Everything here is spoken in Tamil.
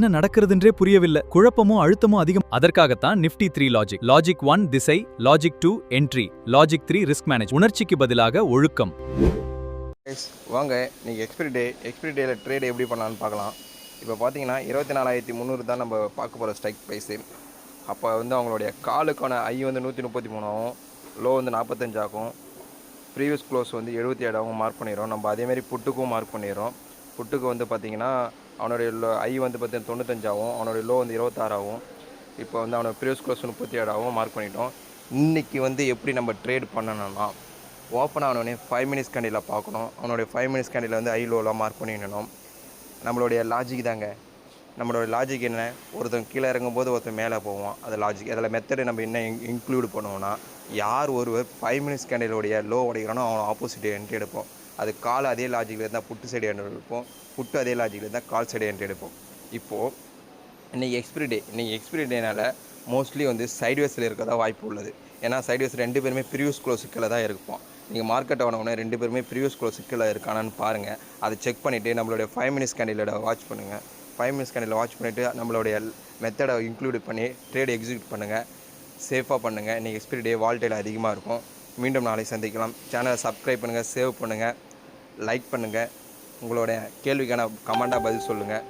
என்ன நடக்கிறதுன்றே புரியவில்லை. குழப்பமும் அழுத்தமும் அதிகம். அதற்காகத்தான் நிஃப்டி 3 லாஜிக். லாஜிக் 1 திசை, logic 2 entry, logic 3 risk manage. உணர்ச்சிக்கு பதிலாக ஒழுக்கம். வாங்க நீங்கள் எக்ஸ்பிரி டேயில் ட்ரேட் எப்படி பண்ணலான்னு பார்க்கலாம். இப்போ பார்த்தீங்கன்னா 24,300 தான் நம்ம பார்க்க போகிற ஸ்ட்ரைக் ப்ரைஸு. அப்போ அவங்களுடைய காலுக்கான ஐ 133 ஆகும், லோ 45 ஆகும், ப்ரீவியஸ் க்ளோஸ் 77 ஆகும் மார்க் பண்ணிடுறோம். நம்ம அதேமாரி புட்டுக்கும் மார்க் பண்ணிடுறோம். புட்டுக்கு பார்த்தீங்கன்னா அவனுடைய ஐ பார்த்தீங்கன்னா 95 ஆகும், அவனுடைய லோ 26 ஆகும். இப்போ அவனோட ப்ரீவியஸ் க்ளோஸ் 37 ஆகும் மார்க் பண்ணிட்டோம். இன்றைக்கி எப்படி நம்ம ட்ரேட் பண்ணணும்னா, ஓப்பன் ஆனோடனே 5 மினிட்ஸ் கேண்டில் பார்க்கணும். அவனுடைய 5 மினிட்ஸ் கேண்டில் ஐ லோலாம் மார்க் பண்ணிடணும். நம்மளுடைய லாஜிக் தாங்க. நம்மளோட லாஜிக் என்ன, ஒருத்தன் கீழே இறங்கும்போது ஒருத்தன் மேலே போவோம். அது லாஜிக். அதில் மெத்தடு நம்ம என்ன இன்க்ளூட் பண்ணுவோம்னா, யார் ஒருவர் 5 மினிட்ஸ் கேண்டிலுடைய லோ உடைக்கிறானோ அவன் ஆப்போசிட் என்ட்ரி எடுப்போம். அது கால் அதே லாஜிக்கில் இருந்தால் புட்டு சைடு என்ட்ரி எடுப்போம், புட்டு அதே லாஜிக்கில் இருந்தால் கால் சைடு என்ட்ரி எடுப்போம். இப்போது இன்றைக்கி எக்ஸ்பிரி டேனால் மோஸ்ட்லி சைட்வேஸில் இருக்க தான் வாய்ப்பு உள்ளது. ஏன்னா சைட்வேஸ் 2 பேருமே ப்ரீவியஸ் க்ளோஸ் கீழே தான் இருப்போம். நீங்கள் மார்க்கெட் ஆனவுடனே 2 பேருமே ப்ரீவியஸ் க்ளோஸ் கீழே இருக்கானான்னு பாருங்கள். அதை செக் பண்ணிவிட்டு நம்மளுடைய 5 மினிட்ஸ் கேண்டிலோட வாட்ச் பண்ணுங்கள். 5 மினிட்ஸ் கேண்டில் வாட்ச் பண்ணிவிட்டு நம்மளுடைய மெத்தடை இன்க்ளூட் பண்ணி ட்ரேட் எக்ஸிக்யூட் பண்ணுங்கள். சேஃபாக பண்ணுங்கள். இன்றைக்கி எக்ஸ்பிரி டே வால்டேல் அதிகமாக இருக்கும். மீண்டும் நாளை சந்திக்கலாம். சேனலை சப்ஸ்கிரைப் பண்ணுங்கள், சேவ் பண்ணுங்கள், லைக் பண்ணுங்கள். உங்களோட கேள்விக்கான கமெண்டாக பதில் சொல்லுங்கள்.